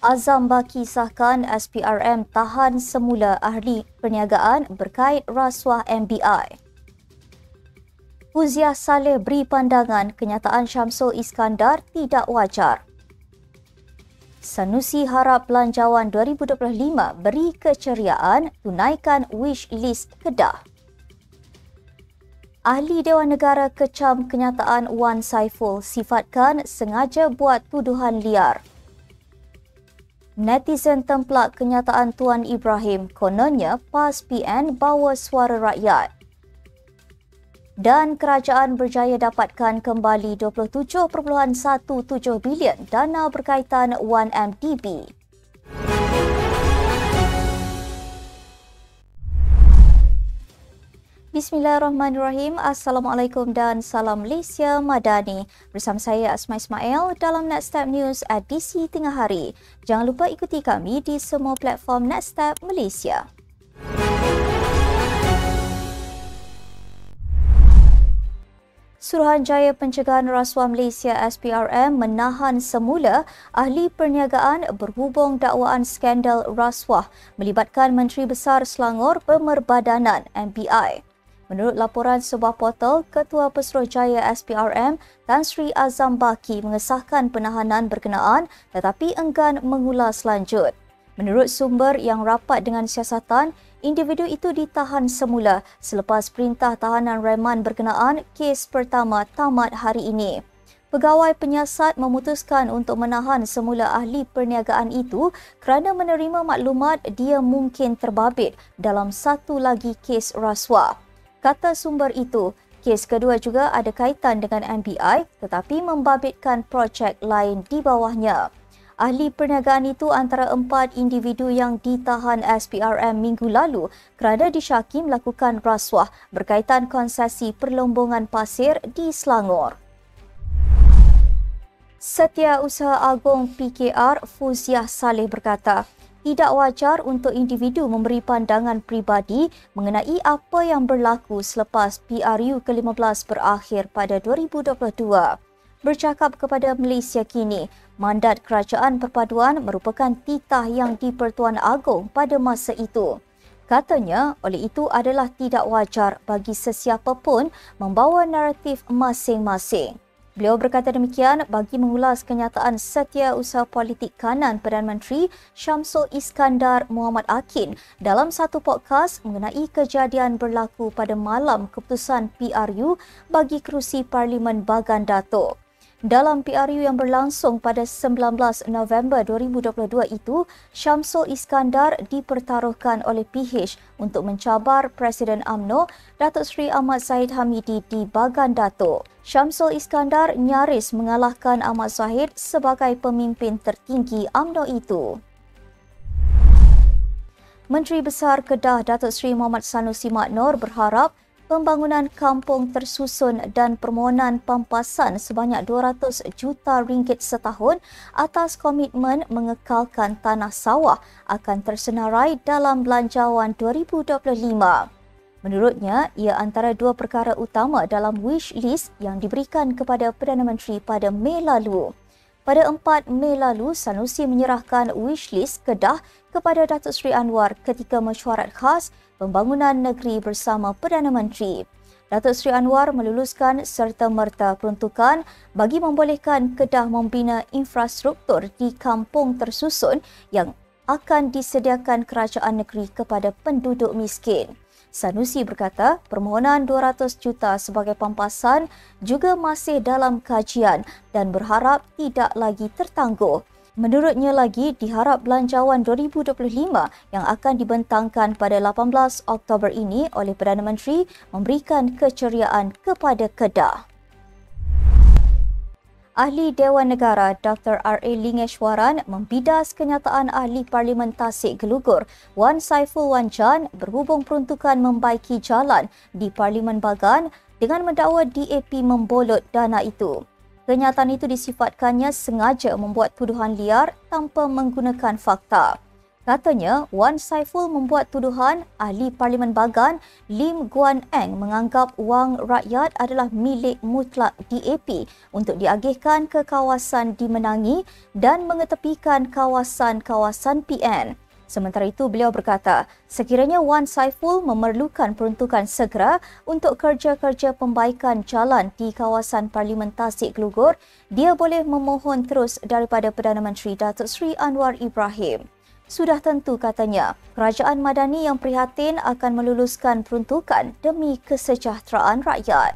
Azam Baki sahkan SPRM tahan semula ahli perniagaan berkait rasuah MBI. Fuziah Saleh beri pandangan kenyataan Syamsul Iskandar tidak wajar. Sanusi harap belanjawan 2025 beri keceriaan tunaikan wish list Kedah. Ahli Dewan Negara kecam kenyataan Wan Saiful sifatkan sengaja buat tuduhan liar. Netizen templak kenyataan Tuan Ibrahim kononnya PAS PN bawa suara rakyat. Dan kerajaan berjaya dapatkan kembali 27.17 bilion dana berkaitan 1MDB. Bismillahirrahmanirrahim. Assalamualaikum dan salam Malaysia Madani. Bersama saya Asma Ismail dalam Nextstep News edisi tengah hari. Jangan lupa ikuti kami di semua platform Nextstep Malaysia. Suruhanjaya Pencegahan Rasuah Malaysia SPRM menahan semula ahli perniagaan berhubung dakwaan skandal rasuah melibatkan Menteri Besar Selangor Pemerbadanan MBI. Menurut laporan sebuah portal, Ketua Pesuruhjaya SPRM Tan Sri Azam Baki mengesahkan penahanan berkenaan tetapi enggan mengulas lanjut. Menurut sumber yang rapat dengan siasatan, individu itu ditahan semula selepas perintah tahanan reman berkenaan kes pertama tamat hari ini. Pegawai penyiasat memutuskan untuk menahan semula ahli perniagaan itu kerana menerima maklumat dia mungkin terbabit dalam satu lagi kes rasuah. Kata sumber itu, kes kedua juga ada kaitan dengan MBI tetapi membabitkan projek lain di bawahnya. Ahli perniagaan itu antara 4 individu yang ditahan SPRM minggu lalu kerana disyaki melakukan rasuah berkaitan konsesi perlombongan pasir di Selangor. Setiausaha Agung PKR Fuziah Saleh berkata, tidak wajar untuk individu memberi pandangan peribadi mengenai apa yang berlaku selepas PRU ke-15 berakhir pada 2022. Bercakap kepada Malaysia Kini, mandat Kerajaan Perpaduan merupakan titah yang di-Pertuan Agong pada masa itu. Katanya, oleh itu adalah tidak wajar bagi sesiapa pun membawa naratif masing-masing. Beliau berkata demikian bagi mengulas kenyataan Setiausaha Politik Kanan Perdana Menteri Syamsul Iskandar Muhammad Akin dalam satu podcast mengenai kejadian berlaku pada malam keputusan PRU bagi kerusi Parlimen Bagan Datuk. Dalam PRU yang berlangsung pada 19 November 2022 itu, Syamsul Iskandar dipertaruhkan oleh PH untuk mencabar Presiden UMNO Datuk Seri Ahmad Zahid Hamidi di Bagan Datuk. Syamsul Iskandar nyaris mengalahkan Ahmad Zahid sebagai pemimpin tertinggi UMNO itu. Menteri Besar Kedah Datuk Seri Muhammad Sanusi Maknor berharap pembangunan kampung tersusun dan permohonan pampasan sebanyak 200 juta ringgit setahun atas komitmen mengekalkan tanah sawah akan tersenarai dalam Belanjawan 2025. Menurutnya, ia antara dua perkara utama dalam wish list yang diberikan kepada Perdana Menteri pada Mei lalu. Pada 4 Mei lalu, Sanusi menyerahkan wish list Kedah kepada Datuk Seri Anwar ketika mesyuarat khas pembangunan negeri bersama Perdana Menteri. Datuk Seri Anwar meluluskan serta-merta peruntukan bagi membolehkan Kedah membina infrastruktur di kampung tersusun yang akan disediakan kerajaan negeri kepada penduduk miskin. Sanusi berkata permohonan 200 juta sebagai pampasan juga masih dalam kajian dan berharap tidak lagi tertangguh. Menurutnya lagi diharap Belanjawan 2025 yang akan dibentangkan pada 18 Oktober ini oleh Perdana Menteri memberikan keceriaan kepada Kedah. Ahli Dewan Negara Dr. R.A. Lingeshwaran membidas kenyataan Ahli Parlimen Tasik Gelugur Wan Saiful Wanjan berhubung peruntukan membaiki jalan di Parlimen Bagan dengan mendakwa DAP membolot dana itu. Kenyataan itu disifatkannya sengaja membuat tuduhan liar tanpa menggunakan fakta. Katanya, Wan Saiful membuat tuduhan ahli Parlimen Bagan Lim Guan Eng menganggap wang rakyat adalah milik mutlak DAP untuk diagihkan ke kawasan dimenangi dan mengetepikan kawasan-kawasan PN. Sementara itu, beliau berkata, sekiranya Wan Saiful memerlukan peruntukan segera untuk kerja-kerja pembaikan jalan di kawasan Parlimen Tasik Gelugor, dia boleh memohon terus daripada Perdana Menteri Datuk Seri Anwar Ibrahim. Sudah tentu, katanya, kerajaan Madani yang prihatin akan meluluskan peruntukan demi kesejahteraan rakyat.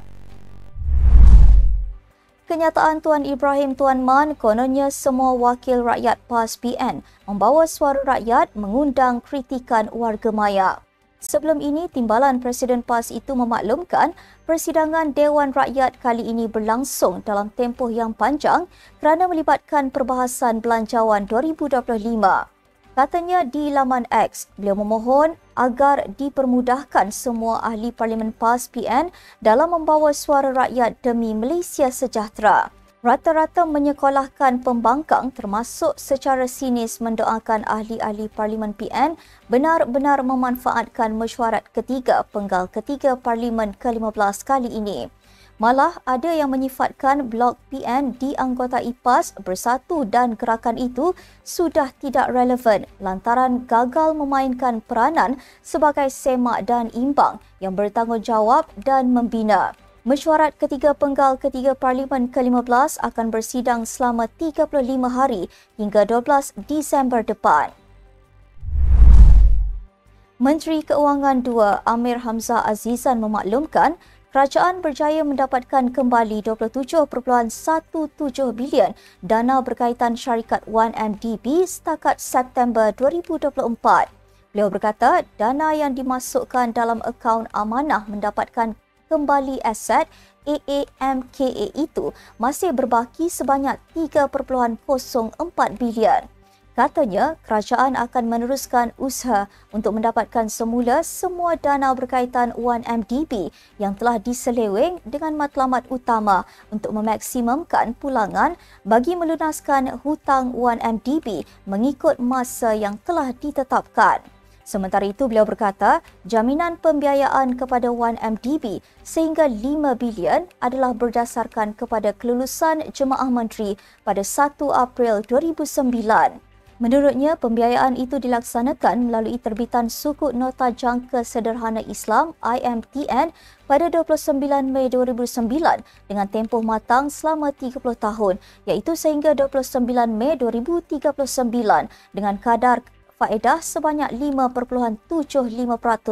Kenyataan Tuan Ibrahim Tuan Man, kononnya semua wakil rakyat PAS PN membawa suara rakyat mengundang kritikan warga maya. Sebelum ini, timbalan Presiden PAS itu memaklumkan persidangan Dewan Rakyat kali ini berlangsung dalam tempoh yang panjang kerana melibatkan perbahasan Belanjawan 2025. Katanya di laman X, beliau memohon agar dipermudahkan semua ahli Parlimen PAS PN dalam membawa suara rakyat demi Malaysia sejahtera. Rata-rata menyekolahkan pembangkang termasuk secara sinis mendoakan ahli-ahli Parlimen PN benar-benar memanfaatkan mesyuarat ketiga penggal ketiga Parlimen ke-15 kali ini. Malah ada yang menyifatkan blok PN di anggota IPAS Bersatu dan gerakan itu sudah tidak relevan lantaran gagal memainkan peranan sebagai semak dan imbang yang bertanggungjawab dan membina. Mesyuarat ketiga penggal ketiga Parlimen ke-15 akan bersidang selama 35 hari hingga 12 Disember depan. Menteri Keuangan 2 Amir Hamzah Azizan memaklumkan kerajaan berjaya mendapatkan kembali 27.17 bilion dana berkaitan syarikat 1MDB setakat September 2024. Beliau berkata dana yang dimasukkan dalam akaun amanah mendapatkan kembali aset AAMKA itu masih berbaki sebanyak 3.04 bilion. Katanya, kerajaan akan meneruskan usaha untuk mendapatkan semula semua dana berkaitan 1MDB yang telah diseleweng dengan matlamat utama untuk memaksimumkan pulangan bagi melunaskan hutang 1MDB mengikut masa yang telah ditetapkan. Sementara itu, beliau berkata, jaminan pembiayaan kepada 1MDB sehingga 5 bilion adalah berdasarkan kepada kelulusan Jemaah Menteri pada 1 April 2009. Menurutnya, pembiayaan itu dilaksanakan melalui terbitan Sukuk Nota Jangka Sederhana Islam IMTN pada 29 Mei 2009 dengan tempoh matang selama 30 tahun iaitu sehingga 29 Mei 2039 dengan kadar faedah sebanyak 5.75%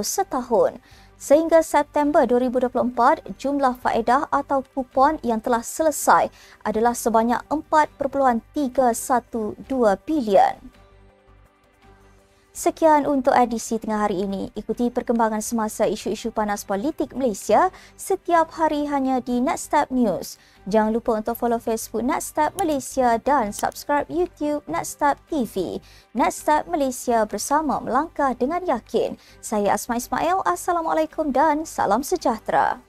setahun. Sehingga September 2024, jumlah faedah atau kupon yang telah selesai adalah sebanyak 4.312 bilion. Sekian untuk edisi tengah hari ini. Ikuti perkembangan semasa isu-isu panas politik Malaysia setiap hari hanya di Nextstep News. Jangan lupa untuk follow Facebook Nextstep Malaysia dan subscribe YouTube Nextstep TV. Nextstep Malaysia, bersama melangkah dengan yakin. Saya Asma Ismail. Assalamualaikum dan salam sejahtera.